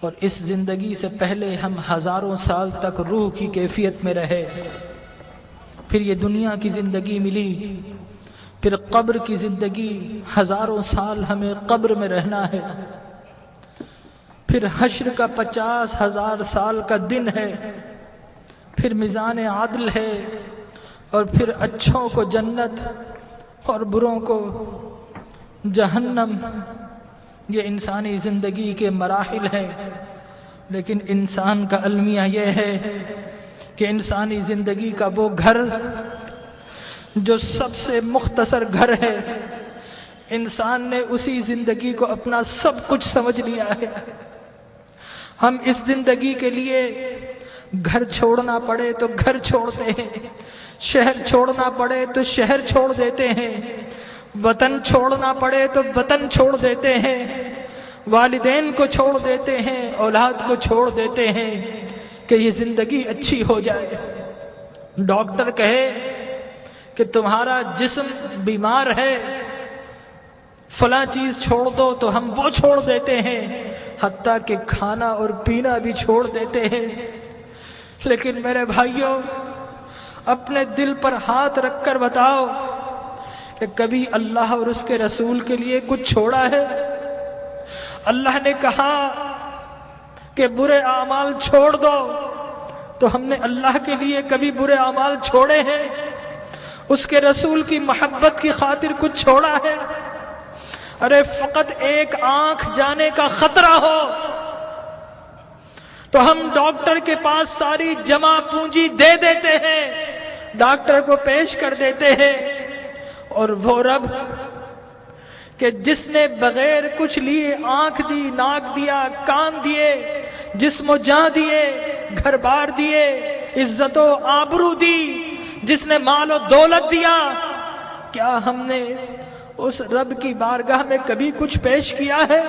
اور اس زندگی سے پہلے ہم ہزاروں سال تک روح کی کیفیت میں رہے، پھر یہ دنیا کی زندگی ملی، پھر قبر کی زندگی، ہزاروں سال ہمیں قبر میں رہنا ہے، پھر حشر کا 50,000 سال کا دن ہے، پھر میزان عدل ہے، اور پھر اچھوں کو جنت اور بروں کو جہنم۔ یہ انسانی زندگی کے مراحل ہیں، لیکن انسان کا المیہ یہ ہے کہ انسانی زندگی کا وہ گھر جو سب سے مختصر گھر ہے، انسان نے اسی زندگی کو اپنا سب کچھ سمجھ لیا ہے۔ ہم اس زندگی کے لیے گھر چھوڑنا پڑے تو گھر چھوڑتے ہیں، شہر چھوڑنا پڑے تو شہر چھوڑ دیتے ہیں، وطن چھوڑنا پڑے تو وطن چھوڑ دیتے ہیں، والدین کو چھوڑ دیتے ہیں، اولاد کو چھوڑ دیتے ہیں کہ یہ زندگی اچھی ہو جائے۔ ڈاکٹر کہے کہ تمہارا جسم بیمار ہے، فلاں چیز چھوڑ دو، تو ہم وہ چھوڑ دیتے ہیں، حتیٰ کہ کھانا اور پینا بھی چھوڑ دیتے ہیں۔ لیکن میرے بھائیوں، اپنے دل پر ہاتھ رکھ کر بتاؤ کہ کبھی اللہ اور اس کے رسول کے لیے کچھ چھوڑا ہے؟ اللہ نے کہا کہ برے اعمال چھوڑ دو، تو ہم نے اللہ کے لیے کبھی برے اعمال چھوڑے ہیں؟ اس کے رسول کی محبت کی خاطر کچھ چھوڑا ہے؟ ارے فقط ایک آنکھ جانے کا خطرہ ہو تو ہم ڈاکٹر کے پاس ساری جمع پونجی دے دیتے ہیں، ڈاکٹر کو پیش کر دیتے ہیں، اور وہ رب کہ جس نے بغیر کچھ لیے آنکھ دی، ناک دیا، کان دیے، جسم و جاں دیے، گھر بار دیے، عزت و آبرو دی، جس نے مال و دولت دیا، کیا ہم نے اس رب کی بارگاہ میں کبھی کچھ پیش کیا ہے؟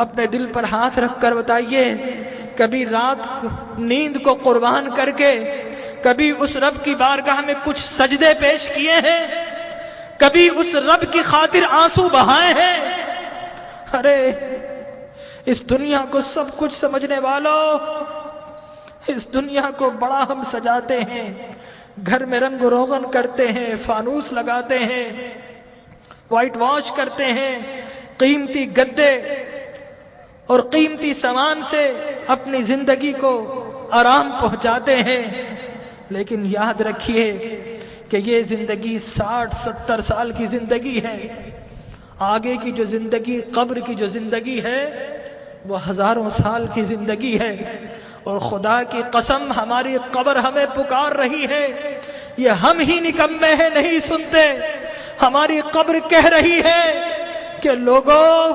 اپنے دل پر ہاتھ رکھ کر بتائیے، کبھی رات نیند کو قربان کر کے کبھی اس رب کی بارگاہ میں کچھ سجدے پیش کیے ہیں؟ کبھی اس رب کی خاطر آنسو بہائے ہیں؟ ارے اس دنیا کو سب کچھ سمجھنے والوں، اس دنیا کو بڑا ہم سجاتے ہیں، گھر میں رنگ و روغن کرتے ہیں، فانوس لگاتے ہیں، وائٹ واش کرتے ہیں، قیمتی گدے اور قیمتی سامان سے اپنی زندگی کو آرام پہنچاتے ہیں، لیکن یاد رکھیے کہ یہ زندگی 60-70 سال کی زندگی ہے، آگے کی جو زندگی، قبر کی جو زندگی ہے، وہ ہزاروں سال کی زندگی ہے، اور خدا کی قسم ہماری قبر ہمیں پکار رہی ہے، یہ ہم ہی نکمے ہیں نہیں سنتے، ہماری قبر کہہ رہی ہے کہ لوگوں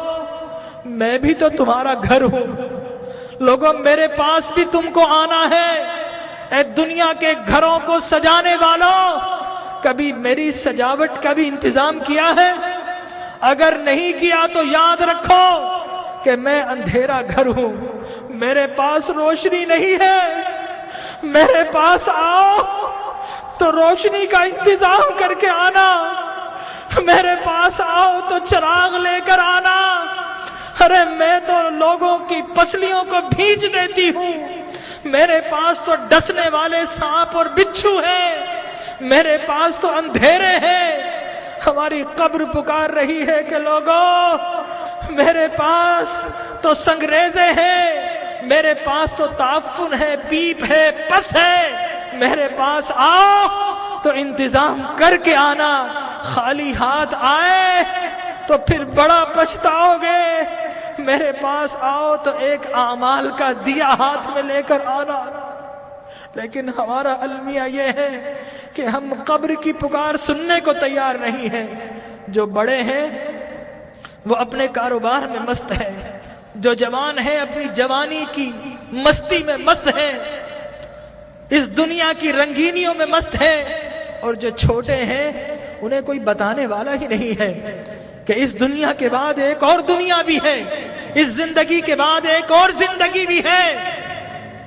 میں بھی تو تمہارا گھر ہوں، لوگوں میرے پاس بھی تم کو آنا ہے۔ اے دنیا کے گھروں کو سجانے والوں، کبھی میری سجاوٹ کا بھی انتظام کیا ہے؟ اگر نہیں کیا تو یاد رکھو کہ میں اندھیرا گھر ہوں، میرے پاس روشنی نہیں ہے، میرے پاس آؤ تو روشنی کا انتظام کر کے آنا، میرے پاس آؤ تو چراغ لے کر آنا۔ ارے میں تو لوگوں کی پسلیوں کو بھیج دیتی ہوں، میرے پاس تو ڈسنے والے سانپ اور بچھو ہیں، میرے پاس تو اندھیرے ہیں۔ ہماری قبر پکار رہی ہے کہ لوگوں میرے پاس تو سنگریزے ہیں، میرے پاس تو تعفن ہے، پیپ ہے، پس ہے، میرے پاس آؤ تو انتظام کر کے آنا، خالی ہاتھ آئے تو پھر بڑا پچھتاؤ گے، میرے پاس آؤ تو ایک اعمال کا دیا ہاتھ میں لے کر آنا۔ لیکن ہمارا المیہ یہ ہے کہ ہم قبر کی پکار سننے کو تیار نہیں ہیں۔ جو بڑے ہیں وہ اپنے کاروبار میں مست ہے، جو جوان ہیں اپنی جوانی کی مستی میں مست ہیں، اس دنیا کی رنگینیوں میں مست ہیں، اور جو چھوٹے ہیں انہیں کوئی بتانے والا ہی نہیں ہے کہ اس دنیا کے بعد ایک اور دنیا بھی ہے، اس زندگی کے بعد ایک اور زندگی بھی ہے۔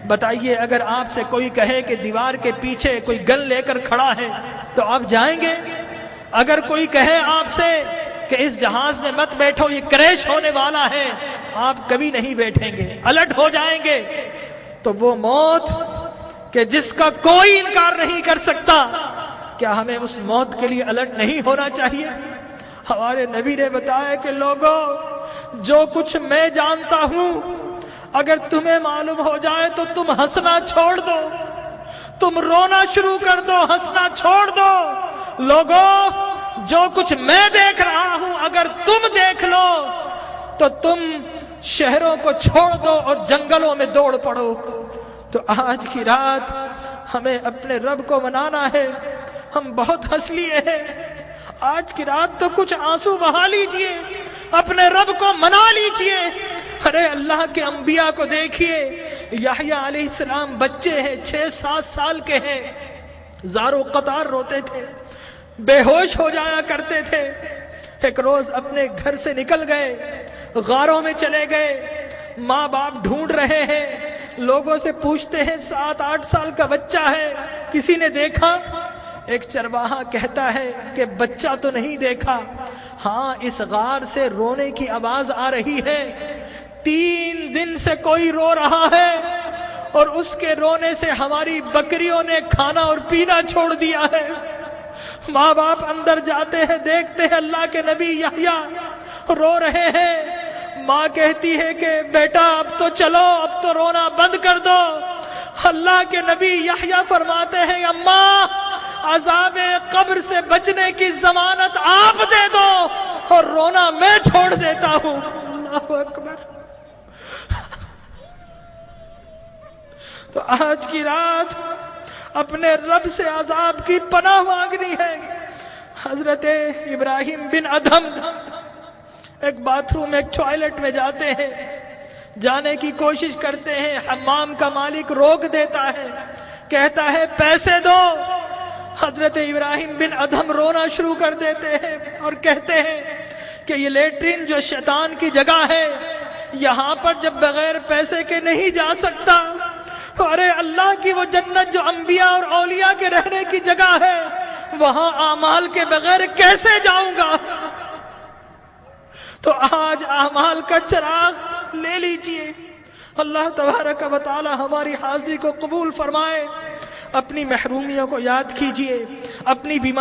بتائیے اگر آپ سے کوئی کہے کہ دیوار کے پیچھے کوئی گن لے کر کھڑا ہے تو آپ جائیں گے؟ اگر کوئی کہے آپ سے کہ اس جہاز میں مت بیٹھو یہ کریش ہونے والا ہے، آپ کبھی نہیں بیٹھیں گے، الٹ ہو جائیں گے۔ تو وہ موت کہ جس کا کوئی انکار نہیں کر سکتا، کیا ہمیں اس موت کے لیے الٹ نہیں ہونا چاہیے؟ ہمارے نبی نے بتایا کہ لوگوں، جو کچھ میں جانتا ہوں اگر تمہیں معلوم ہو جائے تو تم ہنسنا چھوڑ دو، تم رونا شروع کر دو، ہنسنا چھوڑ دو۔ لوگوں، جو کچھ میں دیکھ رہا ہوں اگر تم دیکھ لو تو تم شہروں کو چھوڑ دو اور جنگلوں میں دوڑ پڑو۔ تو آج کی رات ہمیں اپنے رب کو منانا ہے۔ ہم بہت ہنس لیے ہیں، آج کی رات تو کچھ آنسو بہا لیجئے، اپنے رب کو منا لیجئے۔ ارے اللہ کے انبیاء کو دیکھیے، یحییٰ علیہ السلام بچے ہیں، 6-7 سال کے ہیں، زارو قطار روتے تھے، بے ہوش ہو جایا کرتے تھے۔ ایک روز اپنے گھر سے نکل گئے، غاروں میں چلے گئے، ماں باپ ڈھونڈ رہے ہیں، لوگوں سے پوچھتے ہیں 7-8 سال کا بچہ ہے، کسی نے دیکھا؟ ایک چرواہا کہتا ہے کہ بچہ تو نہیں دیکھا، ہاں اس غار سے رونے کی آواز آ رہی ہے، 3 دن سے کوئی رو رہا ہے اور اس کے رونے سے ہماری بکریوں نے کھانا اور پینا چھوڑ دیا ہے۔ ماں باپ اندر جاتے ہیں، دیکھتے ہیں اللہ کے نبی یحییٰ رو رہے ہیں۔ ماں کہتی ہے کہ بیٹا اب تو چلو، اب تو رونا بند کر دو۔ اللہ کے نبی یحییٰ فرماتے ہیں اماں، عذاب قبر سے بچنے کی ضمانت آپ دے دو اور رونا میں چھوڑ دیتا ہوں۔ اللہ اکبر۔ تو آج کی رات اپنے رب سے عذاب کی پناہ مانگنی ہے۔ حضرت ابراہیم بن ادھم ایک باتھ روم، ایک ٹوائلٹ میں جاتے ہیں، جانے کی کوشش کرتے ہیں، حمام کا مالک روک دیتا ہے، کہتا ہے پیسے دو۔ حضرت ابراہیم بن ادھم رونا شروع کر دیتے ہیں اور کہتے ہیں کہ یہ لیٹرین جو شیطان کی جگہ ہے، یہاں پر جب بغیر پیسے کے نہیں جا سکتا، ارے اللہ کی وہ جنت جو انبیاء اور اولیاء کے رہنے کی جگہ ہے، وہاں اعمال کے بغیر کیسے جاؤں گا؟ تو آج اعمال کا چراغ لے لیجئے۔ اللہ تبارک و تعالی ہماری حاضری کو قبول فرمائے۔ اپنی محرومیوں کو یاد کیجئے، اپنی بیماری